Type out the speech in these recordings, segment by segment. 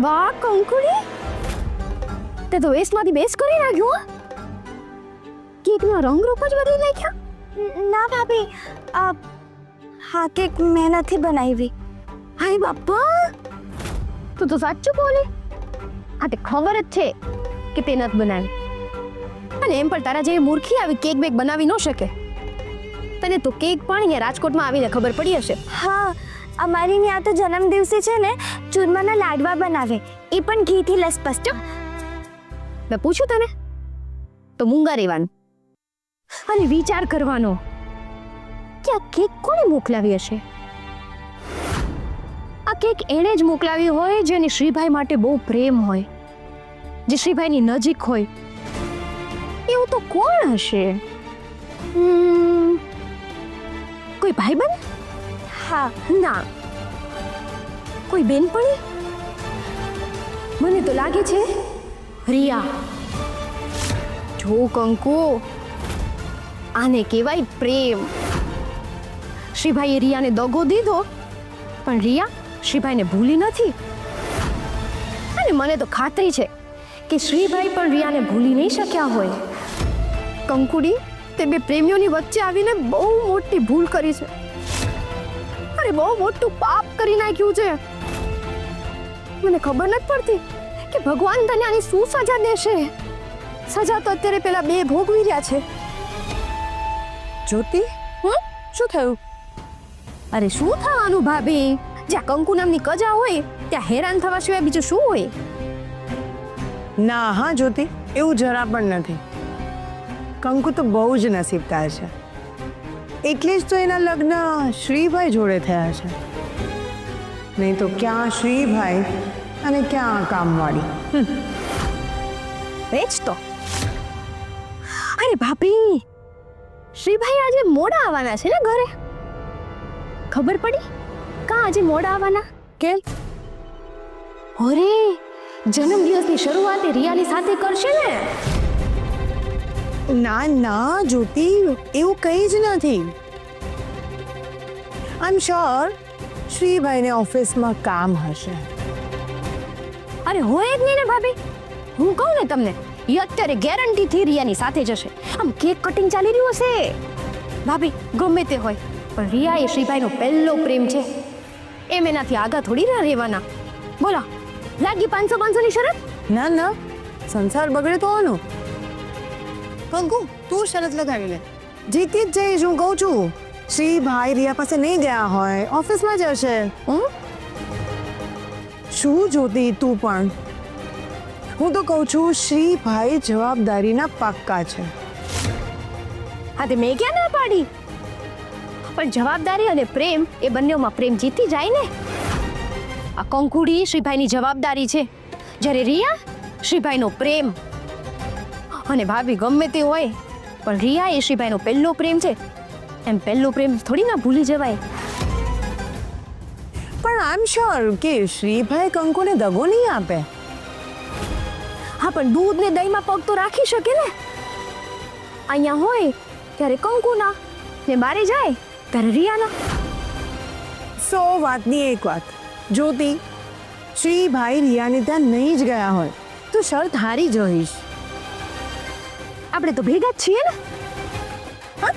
વાહ કંકુડી, તે તો વેસ્ટમાંથી બેસ કરી નાખ્યો. કેકનો રંગ રૂપ જ બદલી નાખ્યા. ના ભાભી, હા કેક મેં નથી બનાવી. હાય બાપા, તું તો સાચું બોલે. હા તે ખબર જ છે કે તે નથી બનાવી. અને એમ પણ તારા જેવી મૂર્ખી આવી કેક બેક બનાવી ન શકે. તને તો કેક પણ અહીંયા રાજકોટમાં આવીને ખબર પડી હશે. હા, અમારી ત્યાં તો જન્મ દિવસે છે ને ચૂરમાના લાડવા બનાવે, એ પણ ઘીથી લસપસ. મેં પૂછ્યું તને તો મૂંગા રહેવાનું અને વિચાર કરવાનો કે આ કેક કોણે મોકલાવી હશે. આ કેક એણે જ મોકલાવી હોય જેને શ્રીભાઈ માટે બહુ પ્રેમ હોય, જે શ્રીભાઈની નજીક હોય. એવું તો કોણ હશે? કોઈ ભાઈબંધ? હા. ના. કોઈ બેનપણી? મને તો લાગે છે રિયા. જો કંકુ, આને કહેવાય પ્રેમ. શ્રીભાઈએ રિયાને દગો દીધો, પણ રિયા શ્રીભાઈને ભૂલી નથી. અને મને તો ખાતરી છે કે શ્રીભાઈ પણ રિયાને ભૂલી નહીં શક્યા હોય. કંકુડી, તે બે પ્રેમીઓની વચ્ચે આવીને બહુ મોટી ભૂલ કરી છે. અરે બહુ મોટું પાપ કરી નાખ્યું છે. મને ખબર નથી પડતી કે ભગવાન તને આની શું સજા દેશે. સજા તો અત્યારે પેલા બે ભોગવી રહ્યા છે. જ્યોતિ, શું થયું? અરે શું થવાનું ભાભી? જ્યાં કંકુ નામની કજા હોય ત્યાં હેરાન થવા સિવાય બીજું શું હોય? ના હા જ્યોતિ, એવું જરા પણ નથી. કંકુ તો બહુ જ નસીબદાર છે. એટલે જ તો એના લગ્ન શ્રીભાઈ જોડે થયા છે. નહીં તો ક્યાં શ્રીભાઈ અને ક્યાં કામવાળી. એ જ તો. અરે ભાભી, શ્રીભાઈ આજે મોડા આવવાના છે ને ઘરે. ખબર પડી કાં આજે મોડા આવવાના? કેમ? અરે જન્મદિવસની શરૂઆત એ રિયાની સાથે કરશે ને. ના ના જ્યોતિ, એવું કંઈ જ નથી. આઈ એમ શ્યોર શ્રીભાઈને ઓફિસમાં કામ હશે. અરે હોય જ નહીં ને ભાભી. હું કહું ને તમને, એ અત્યારે ગેરંટીથી રિયાની સાથે જશે. આમ કેક કટિંગ ચાલી રહ્યું હશે. ભાભી ગમે તે હોય, પણ રિયા એ શ્રીભાઈનો પહેલો પ્રેમ છે. એમ એનાથી આગા થોડી ના રહેવાના. બોલો, લાગી 500 ની શરત? ના ના, સંસાર બગડે તો આનો. કંકુ, તું શરત લગાવી લે. જીતી જ જઈશ, હું કહું છું. શ્રીભાઈ રિયા પાસે નહીં ગયા હોય, ઓફિસમાં જ હશે. શું જોતી તું પણ? હું તો કહું છું શ્રીભાઈ જવાબદારીના પાક્કા છે. હા તે મેં ક્યાં ના પાડી? પણ જવાબદારી અને પ્રેમ એ બંનેમાં પ્રેમ જીતી જાય ને. આ કંકુડી શ્રીભાઈની જવાબદારી છે, જ્યારે રિયા શ્રીભાઈનો પ્રેમ. અને ભાભી ગમે તે હોય, પણ રિયા એ શ્રીભાઈનો પહેલો પ્રેમ છે. એમ પહેલો પ્રેમ થોડી ના ભૂલી જવાય. પણ આઈ એમ શ્યોર કે શ્રીભાઈ કંકુને દગો નહીં આપે. હા પણ દૂધ ને દહીંમાં પગ તો રાખી શકે ને. અહીંયા હોય ત્યારે કંકુના, ને બારે જાય ત્યારે રિયાના. 100 વાતની એક વાત. જ્યોતિ, શ્રીભાઈ રિયાને ત્યાં નહીં જ ગયા હોય તો શરત હારી જઈશ. આપણે તો ભેગા જ છીએ ને. હા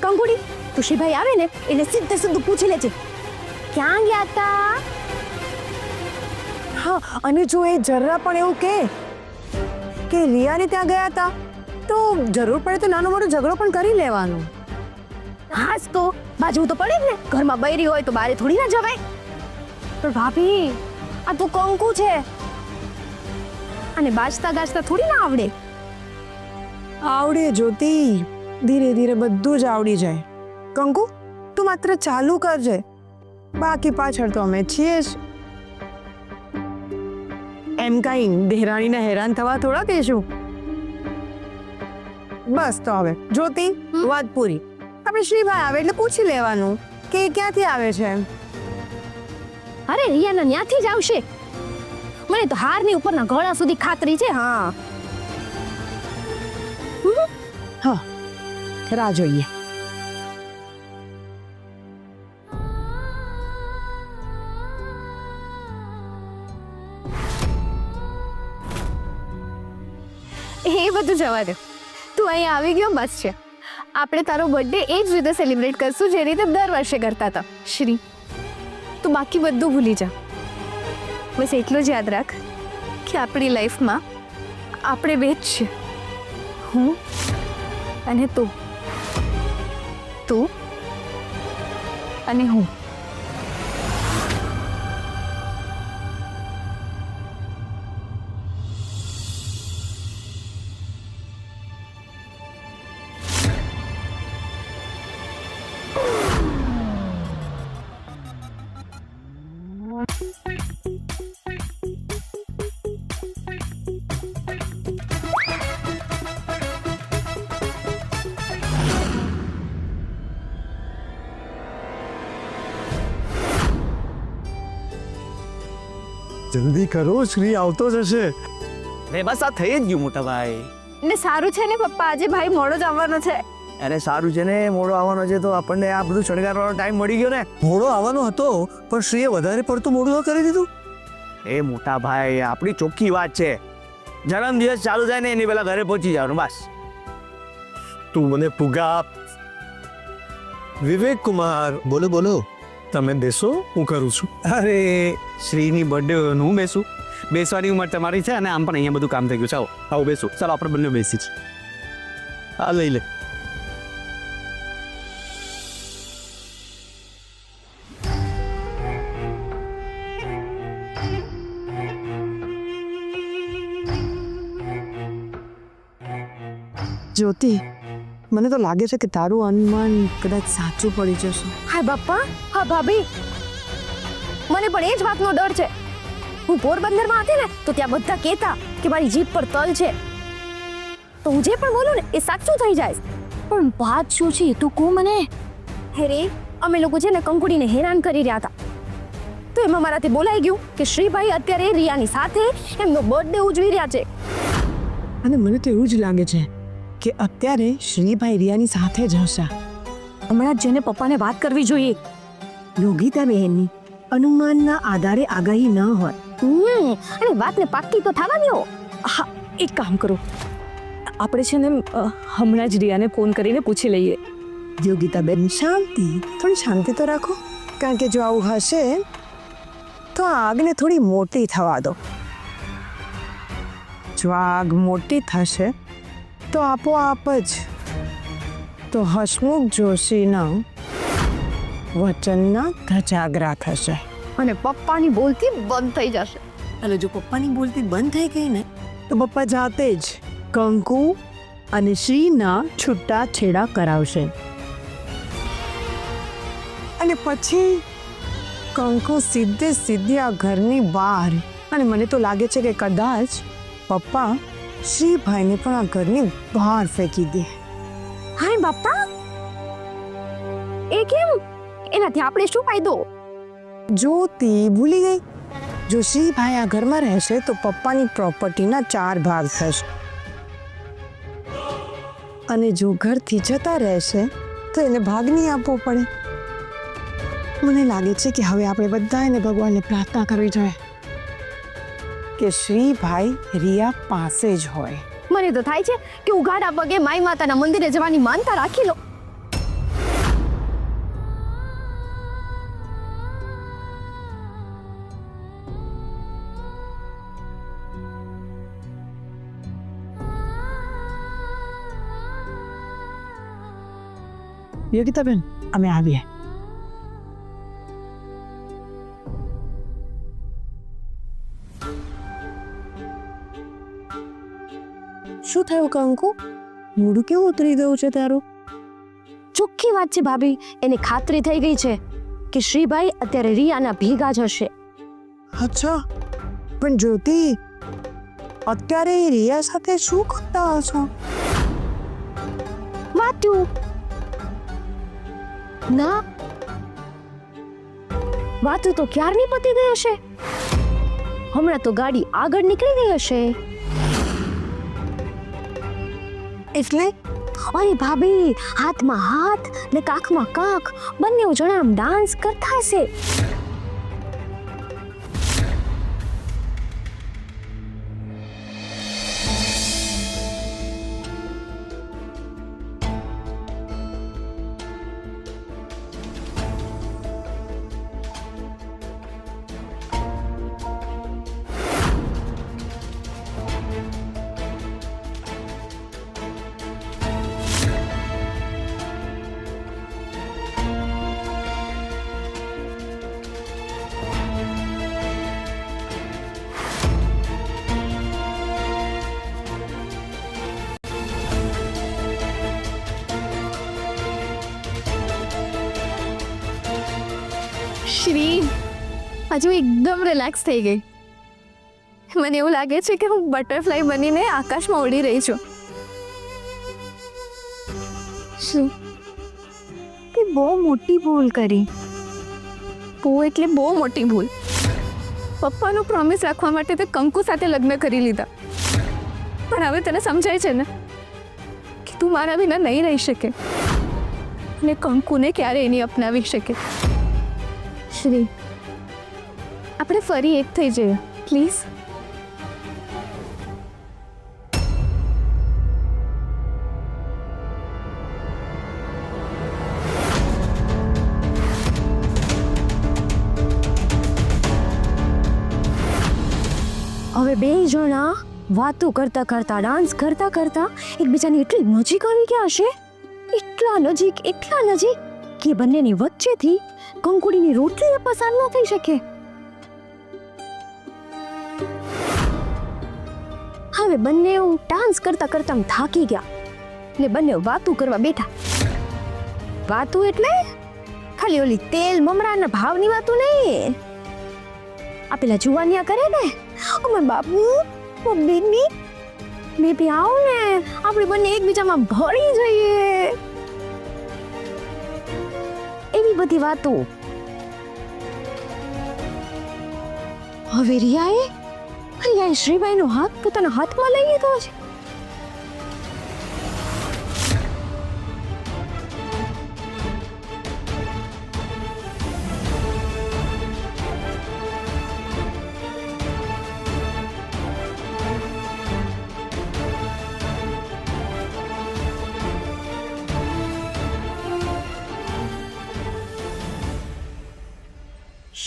કંકુડી, તું શ્રીભાઈ આવે ને એટલે સીધું પૂછી લેજે ક્યાં ગયા તા. હા, અને જો એ જરા પણ એવું કે રિયાને ત્યાં ગયા હતા તો જરૂર પડે તો નાનો મોટો ઝઘડો પણ કરી લેવાનો. હાસ તો બાજુ તો પડે જ ને. ઘરમાં બૈરી હોય તો બારે થોડી ના જવાય. પણ ભાભી, આ તો કંકુ છે, અને બાજતા ગાજતા થોડી ના આવડે. આવડે જ્યોતિ, ધીરે ધીરે બધું જ આવડી જાય. કંકુ, તું માત્ર ચાલુ કરજે, બાકી પાછળ તો અમે છીએ જ. એમ કઈ દેરાણીને હેરાન થવા થોડા કહેશું. બસ તો હવે જ્યોતિ, વાત પૂરી. આપણે શ્રીભાઈ આવે એટલે પૂછી લેવાનું કે ક્યાંથી આવે છે. અરે રિયાના ન્યાથી જ આવશે. મને તો હારની ઉપરના ગળા સુધી ખાતરી છે. હા હા, રાહ જોઈએ. બધું જવા દે, તું અહીંયા આવી ગયો બસ છે. આપણે તારો બર્થડે એ જ રીતે સેલિબ્રેટ કરશું જે રીતે દર વર્ષે કરતા હતા. શ્રી, તું બાકી બધું ભૂલી જા. બસ એટલું જ યાદ રાખ કે આપણી લાઈફમાં આપણે બે જ છે, હું અને તું અને હું. જલ્દી કરો, શ્રી આવતો જ હશે. અરે બસ આ થઈ જ ગયું મોટા ભાઈ. ને સારું છે ને પપ્પા, આજે ભાઈ મોડો જ આવવાનો છે. અરે સારું છે ને, મોડો આવવાનો છે તો આપણને આ બધું શણગારવાનો ટાઈમ મળી ગયો ને. મોડો આવવાનો હતો પણ શ્રીએ વધારે પડતું મોડું ન કરી દીધું. એ મોટા ભાઈ, આપણી ચોખ્ખી વાત છે, જન્મદિવસ ચાલુ થાય ને એની પહેલા ઘરે પહોંચી જવાનું બસ. તું મને પુગા. વિવેક કુમાર, બોલો બોલો. તમે બેસો, હું કરું છું. અરે શ્રીની બર્થડે હું બેસું? બેસવાની ઉંમર તમારી છે અને આમ પણ અહીંયા બધું કામ થઈ ગયું. ચાલો આવો બેસું. ચાલો આપણે બંને બેસી જ. આ લઈ લે. જ્યોતિ, મને તો લાગે છે કે તારું અનુમાન કદાચ સાચું પડી જશે. હાય બાપા, હા ભાભી, મને પણ એ જ વાતનો ડર છે. હું પોરબંદરમાં હતી ને તો ત્યાં બધા કહેતા કે મારી જીભ પર તલ છે, તો હું જે પણ બોલું ને એ સાચું થઈ જાય. પણ વાત શું છે એ તો કહું મને. હેરે, અમે લોકો છે ને કંકુડીને હેરાન કરી રહ્યા હતા, તો એમાં મારાથી બોલાઈ ગયું કે શ્રીભાઈ અત્યારે રિયાની સાથે એમનો બર્થડે ઉજવી રહ્યા છે. અને મને તો એવું જ લાગે છે કે અત્યારે શ્રીભાઈ રિયાની સાથે જ હશે. હમણાં જ જઈને પપ્પાને વાત કરવી જોઈએ. યોગિતા બહેનની અનુમાનના આધારે આગાહી ન હોય. અને વાતને પાક્કી તો થવા દો. હા, એક કામ કરો, આપણે છે ને હમણાં જ રિયાને ફોન કરીને પૂછી લઈએ. યોગિતા બેન, શાંતિ, થોડી શાંતિ તો રાખો, કારણ કે જો આવું હશે તો આ આગને થોડી મોટી થવા દો. જો આગ મોટી થશે તો આપોઆપ જ તો હસમુખ જોશીના વચનના ધજાગરા થશે અને પપ્પાની બોલતી બંધ થઈ જશે. અને જો પપ્પાની બોલતી બંધ થઈ ગઈ ને તો પપ્પા જાતે જ કંકુ અને શ્રીના છૂટા છેડા કરાવશે. અને પછી કંકુ સીધી આ ઘરની બહાર. અને મને તો લાગે છે કે કદાચ પપ્પા શ્રીભાઈને પણ આ ઘરની બહાર ફેંકી દે. હાય બાપા, એ કેમ? એનાથી આપણે શું ફાયદો? જ્યોતિ ભૂલી ગઈ, જો શ્રીભાઈ આ ઘરમાં રહેશે તો પપ્પાની પ્રોપર્ટીના 4 ભાગ થશે, અને જો ઘરથી જતા રહેશે તો એને ભાગ નહીં આપવો પડે. મને લાગે છે કે હવે આપણે બધાને ભગવાનને પ્રાર્થના કરવી જોઈએ કે શ્રીભાઈ રિયા પાસે જ હોય. મને તો થાય છે કે ઉઘાડા પગે માઈ માતાના મંદિરે જવાની માનતા રાખી લો. યોગિતા બેન, અમે આવીએ. શું થયું કંકુ? મૂડું કેવું ઉતરી ગયું છે તારું? ચોખ્ખી વાત છે ભાભી, એને ખાતરી થઈ ગઈ છે કે શ્રીભાઈ અત્યારે રિયાના ભેગા જ હશે. અચ્છા, પણ જ્યોતિ, અત્યારે એ રિયા સાથે શું કરતા હશો? વાતું ના, વાતું તો ક્યારની પતી ગઈ હશે. હમણાં તો ગાડી આગળ નીકળી ગઈ હશે. એટલે અરે ભાભી, હાથમાં હાથ ને કાખમાં કાખ બંને જણા આમ ડાન્સ કરતા હશે. શ્રી હજુ એકદમ રિલેક્સ થઈ ગઈ. મને એવું લાગે છે કે હું બટરફ્લાય બનીને આકાશમાં ઉડી રહી છું. શું તે બહુ મોટી ભૂલ કરી. બહુ એટલે બહુ મોટી ભૂલ. પપ્પાનું પ્રોમિસ રાખવા માટે તે કંકુ સાથે લગ્ન કરી લીધા. પણ હવે તને સમજાય છે ને કે તું મારા વિના નહીં રહી શકે અને કંકુને ક્યારે એની અપનાવી શકે. શ્રી, આપણે ફરી એક થઈ જઈએ પ્લીઝ. હવે બે જણા વાતો કરતા કરતા ડાન્સ કરતા કરતા એકબીજાની એટલી નજીક આવી ગયા હશે, એટલા નજીક કે બંનેની વચ્ચેથી કંકુડીની રોટલી પસાર ન થઈ શકે. હવે બંને ડાન્સ કરતા કરતા થાકી ગયા એટલે બંને વાતો કરવા બેઠા. વાતો એટલે ખાલી ઓલી તેલ મમરાના ભાવની વાતો નહીં. આ પેલા જુવાનિયા કરે ને, ઓ બાપુ, ઓ બેબી આવો ને, આપણે બંને એકબીજામાં ભળી જઈએ, એવી બધી વાતો. હવે રિયાએ શ્રીભાઈનો હાથ પોતાના હાથમાં લઈ લીધો છે.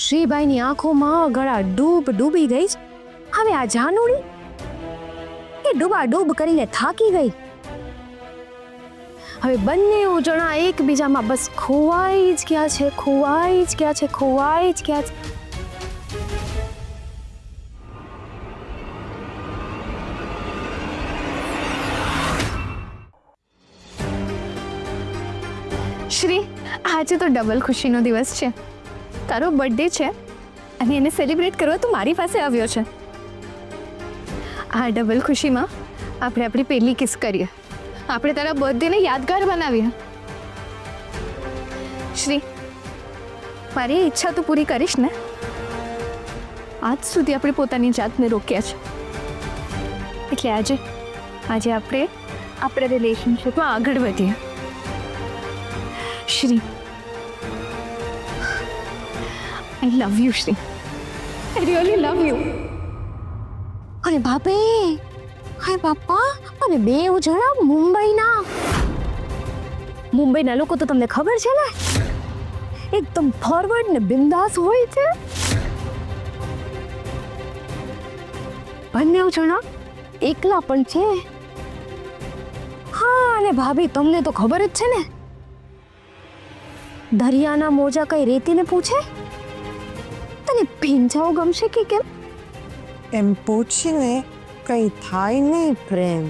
શ્રીભાઈની આંખોમાં ગળા ડૂબી ગઈ છે. હવે આ જાનુડી એ ડૂબ કરીને થાકી ગઈ. હવે બંને જણા એકબીજામાં બસ ખોવાઈ જ ગયા છે. શ્રી, આજે તો ડબલ ખુશીનો દિવસ છે. તારો બર્થડે છે અને એને સેલિબ્રેટ કરવા તું મારી પાસે આવ્યો છે. આ ડબલ ખુશીમાં આપણે આપણી પહેલી કિસ કરીએ. આપણે તારા બર્થડેને યાદગાર બનાવીએ. શ્રી, મારી ઈચ્છા તો પૂરી કરીશ ને? આજ સુધી આપણે પોતાની જાતને રોક્યા છે, એટલે આજે આપણે રિલેશનશિપમાં આગળ વધીએ. Shri, I love you, Shri. I really love you. અરે બાપા, અને બે જણા મુંબઈના લોકો તો તમને ખબર છે ને, એકદમ ફોરવર્ડ ને બિંદાસ હોય છે. બંને જણા એકલા પણ છે. હા, અને ભાભી તમને તો ખબર જ છે ને, દરિયાના મોજા કઈ રેતીને પૂછે તને ભીંજાઓ ગમશે કે કેમ? એમ પૂછીને કઈ થાય નહીં પ્રેમ.